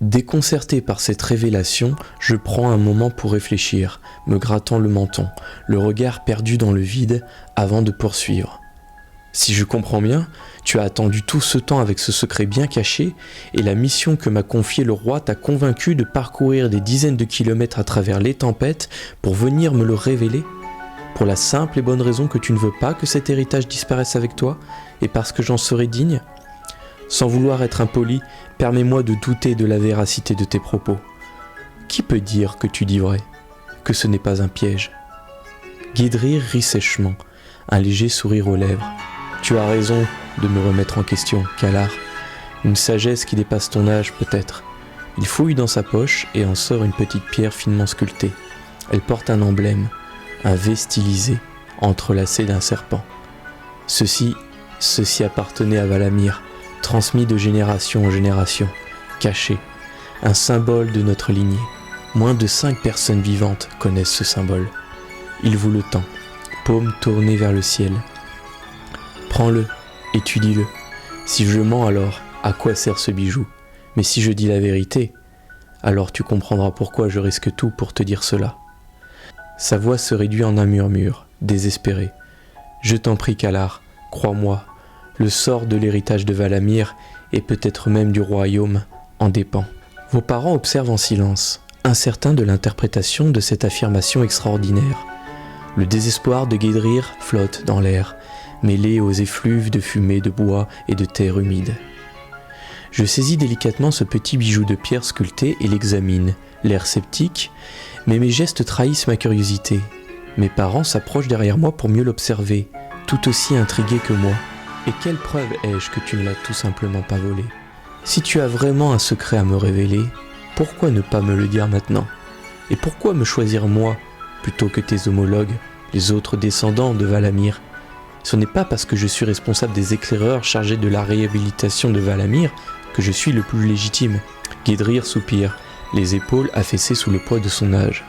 Déconcerté par cette révélation, je prends un moment pour réfléchir, me grattant le menton, le regard perdu dans le vide, avant de poursuivre. Si je comprends bien, tu as attendu tout ce temps avec ce secret bien caché, et la mission que m'a confiée le roi t'a convaincu de parcourir des dizaines de kilomètres à travers les tempêtes pour venir me le révéler ? Pour la simple et bonne raison que tu ne veux pas que cet héritage disparaisse avec toi, et parce que j'en serai digne ? Sans vouloir être impoli, permets-moi de douter de la véracité de tes propos. Qui peut dire que tu dis vrai ? Que ce n'est pas un piège ? Guédrir rit sèchement, un léger sourire aux lèvres. Tu as raison de me remettre en question, Kalar. Une sagesse qui dépasse ton âge, peut-être. Il fouille dans sa poche et en sort une petite pierre finement sculptée. Elle porte un emblème, un V stylisé, entrelacé d'un serpent. Ceci appartenait à Valamir, transmis de génération en génération, caché, un symbole de notre lignée. Moins de 5 personnes vivantes connaissent ce symbole. Il vaut le temps, paume tournée vers le ciel. Prends-le, étudie-le. Si je mens alors, à quoi sert ce bijou ? Mais si je dis la vérité, alors tu comprendras pourquoi je risque tout pour te dire cela. Sa voix se réduit en un murmure, désespéré. Je t'en prie, Kalar, crois-moi, le sort de l'héritage de Valamir, et peut-être même du royaume, en dépend. Vos parents observent en silence, incertains de l'interprétation de cette affirmation extraordinaire. Le désespoir de Guédrir flotte dans l'air, mêlé aux effluves de fumée de bois et de terre humide. Je saisis délicatement ce petit bijou de pierre sculptée et l'examine, l'air sceptique, mais mes gestes trahissent ma curiosité. Mes parents s'approchent derrière moi pour mieux l'observer, tout aussi intrigués que moi. Et quelle preuve ai-je que tu ne l'as tout simplement pas volé ? Si tu as vraiment un secret à me révéler, pourquoi ne pas me le dire maintenant ? Et pourquoi me choisir moi, plutôt que tes homologues, les autres descendants de Valamir ? Ce n'est pas parce que je suis responsable des éclaireurs chargés de la réhabilitation de Valamir que je suis le plus légitime. Guédrir soupire, les épaules affaissées sous le poids de son âge.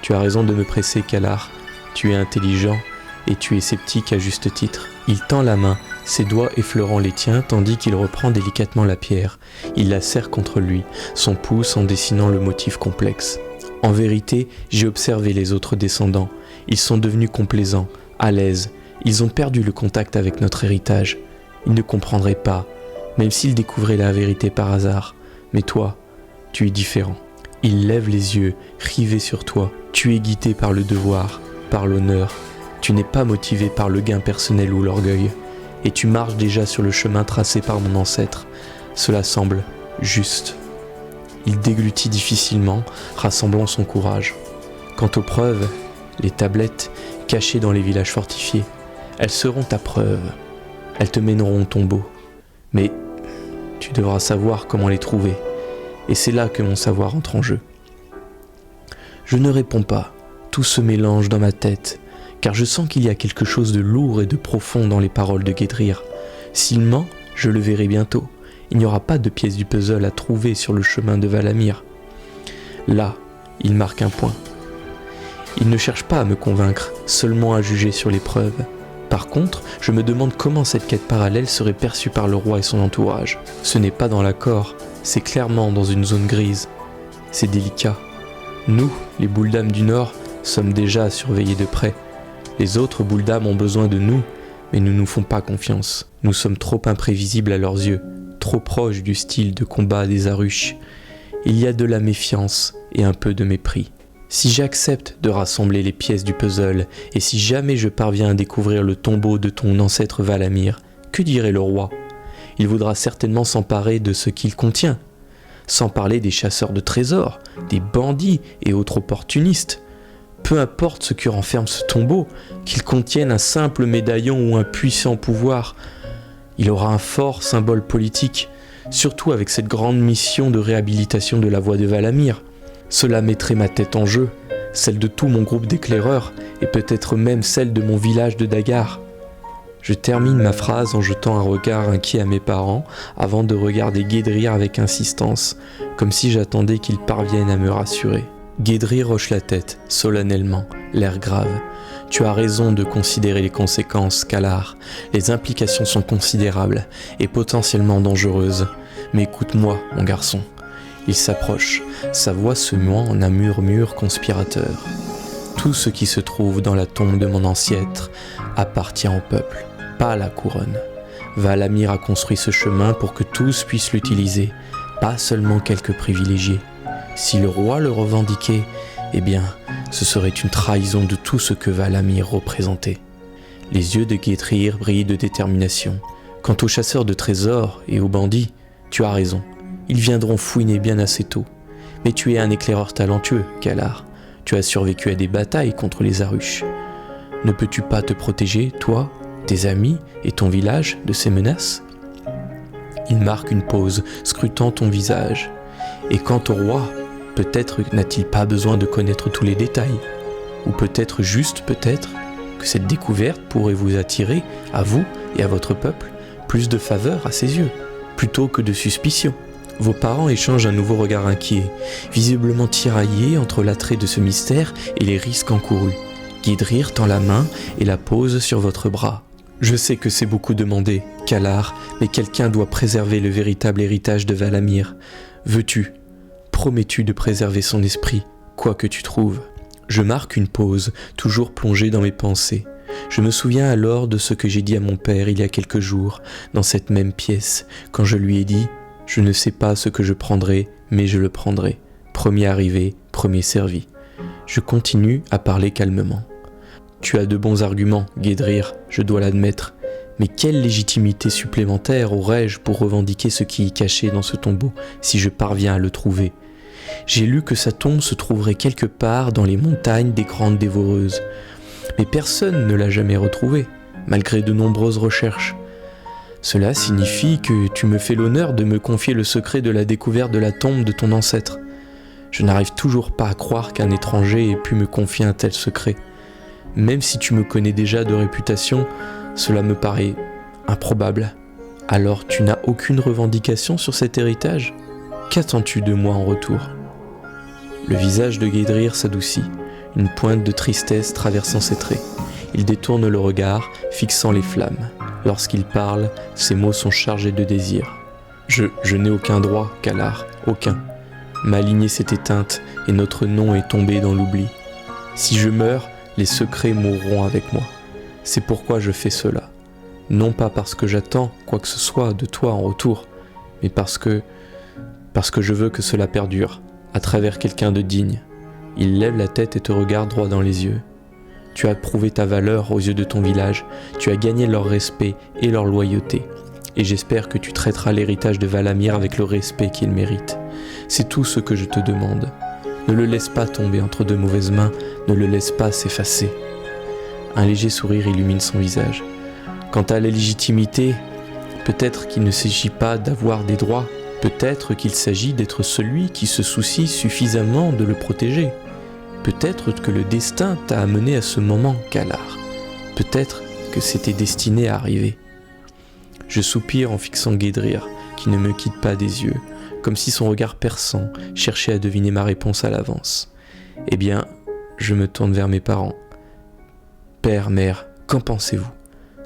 Tu as raison de me presser, Kalar. Tu es intelligent et tu es sceptique à juste titre. Il tend la main, ses doigts effleurant les tiens tandis qu'il reprend délicatement la pierre. Il la serre contre lui, son pouce en dessinant le motif complexe. En vérité, j'ai observé les autres descendants. Ils sont devenus complaisants, à l'aise. Ils ont perdu le contact avec notre héritage. Ils ne comprendraient pas, même s'ils découvraient la vérité par hasard. Mais toi, tu es différent. Il lève les yeux, rivés sur toi. Tu es guidé par le devoir, par l'honneur. Tu n'es pas motivé par le gain personnel ou l'orgueil. Et tu marches déjà sur le chemin tracé par mon ancêtre. Cela semble juste. Il déglutit difficilement, rassemblant son courage. Quant aux preuves, les tablettes cachées dans les villages fortifiés, elles seront ta preuve. Elles te mèneront au tombeau. Mais tu devras savoir comment les trouver. Et c'est là que mon savoir entre en jeu. Je ne réponds pas. Tout se mélange dans ma tête, car je sens qu'il y a quelque chose de lourd et de profond dans les paroles de Guédrir. S'il ment, je le verrai bientôt. Il n'y aura pas de pièce du puzzle à trouver sur le chemin de Valamir. Là, il marque un point. Il ne cherche pas à me convaincre, seulement à juger sur les preuves. Par contre, je me demande comment cette quête parallèle serait perçue par le roi et son entourage. Ce n'est pas dans l'accord, c'est clairement dans une zone grise. C'est délicat. Nous, les Bouldam du Nord, sommes déjà à surveiller de près. Les autres Bouldam ont besoin de nous, mais ne nous font pas confiance. Nous sommes trop imprévisibles à leurs yeux, trop proches du style de combat des Arush. Il y a de la méfiance et un peu de mépris. Si j'accepte de rassembler les pièces du puzzle, et si jamais je parviens à découvrir le tombeau de ton ancêtre Valamir, que dirait le roi ? Il voudra certainement s'emparer de ce qu'il contient, sans parler des chasseurs de trésors, des bandits et autres opportunistes. Peu importe ce que renferme ce tombeau, qu'il contienne un simple médaillon ou un puissant pouvoir, il aura un fort symbole politique, surtout avec cette grande mission de réhabilitation de la voie de Valamir. Cela mettrait ma tête en jeu, celle de tout mon groupe d'éclaireurs, et peut-être même celle de mon village de Dagar. Je termine ma phrase en jetant un regard inquiet à mes parents, avant de regarder Guédrir avec insistance, comme si j'attendais qu'ils parviennent à me rassurer. Guédrir hoche la tête, solennellement, l'air grave. Tu as raison de considérer les conséquences, Kalar. Les implications sont considérables et potentiellement dangereuses. Mais écoute-moi, mon garçon. Il s'approche, sa voix se muant en un murmure conspirateur. Tout ce qui se trouve dans la tombe de mon ancêtre appartient au peuple, pas à la couronne. Valamir a construit ce chemin pour que tous puissent l'utiliser, pas seulement quelques privilégiés. Si le roi le revendiquait, eh bien, ce serait une trahison de tout ce que Valamir représentait. Les yeux de Guedrir brillent de détermination. Quant aux chasseurs de trésors et aux bandits, tu as raison, ils viendront fouiner bien assez tôt. Mais tu es un éclaireur talentueux, Kalar. Tu as survécu à des batailles contre les Arush. Ne peux-tu pas te protéger, toi, tes amis et ton village, de ces menaces ? Il marque une pause, scrutant ton visage. Et quant au roi, peut-être n'a-t-il pas besoin de connaître tous les détails. Ou peut-être que cette découverte pourrait vous attirer, à vous et à votre peuple, plus de faveur à ses yeux, plutôt que de suspicion. Vos parents échangent un nouveau regard inquiet, visiblement tiraillés entre l'attrait de ce mystère et les risques encourus. Guedrir tend la main et la pose sur votre bras. Je sais que c'est beaucoup demandé, Kalar, mais quelqu'un doit préserver le véritable héritage de Valamir. Veux-tu, promets-tu de préserver son esprit, quoi que tu trouves ? Je marque une pause, toujours plongé dans mes pensées. Je me souviens alors de ce que j'ai dit à mon père il y a quelques jours, dans cette même pièce, quand je lui ai dit « Je ne sais pas ce que je prendrai, mais je le prendrai. Premier arrivé, premier servi. » Je continue à parler calmement. « Tu as de bons arguments, Guedrir, je dois l'admettre. Mais quelle légitimité supplémentaire aurais-je pour revendiquer ce qui est caché dans ce tombeau, si je parviens à le trouver ? J'ai lu que sa tombe se trouverait quelque part dans les montagnes des Grandes Dévoreuses. Mais personne ne l'a jamais retrouvée, malgré de nombreuses recherches. Cela signifie que tu me fais l'honneur de me confier le secret de la découverte de la tombe de ton ancêtre. Je n'arrive toujours pas à croire qu'un étranger ait pu me confier un tel secret. Même si tu me connais déjà de réputation, cela me paraît improbable. Alors tu n'as aucune revendication sur cet héritage ? Qu'attends-tu de moi en retour ? Le visage de Guedrir s'adoucit, une pointe de tristesse traversant ses traits. Il détourne le regard, fixant les flammes. Lorsqu'il parle, ses mots sont chargés de désir. Je n'ai aucun droit, Kalar, aucun. Ma lignée s'est éteinte et notre nom est tombé dans l'oubli. Si je meurs, les secrets mourront avec moi. C'est pourquoi je fais cela. Non pas parce que j'attends quoi que ce soit de toi en retour, mais parce que je veux que cela perdure, à travers quelqu'un de digne. Il lève la tête et te regarde droit dans les yeux. Tu as prouvé ta valeur aux yeux de ton village, tu as gagné leur respect et leur loyauté. Et j'espère que tu traiteras l'héritage de Valamir avec le respect qu'il mérite. C'est tout ce que je te demande. Ne le laisse pas tomber entre de mauvaises mains, ne le laisse pas s'effacer. Un léger sourire illumine son visage. Quant à la légitimité, peut-être qu'il ne s'agit pas d'avoir des droits, peut-être qu'il s'agit d'être celui qui se soucie suffisamment de le protéger. Peut-être que le destin t'a amené à ce moment, Kalar. Peut-être que c'était destiné à arriver. Je soupire en fixant Guedrir, qui ne me quitte pas des yeux, comme si son regard perçant cherchait à deviner ma réponse à l'avance. Eh bien, je me tourne vers mes parents. Père, mère, qu'en pensez-vous ?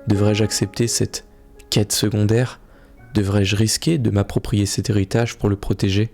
Devrais-je accepter cette quête secondaire ? Devrais-je risquer de m'approprier cet héritage pour le protéger ?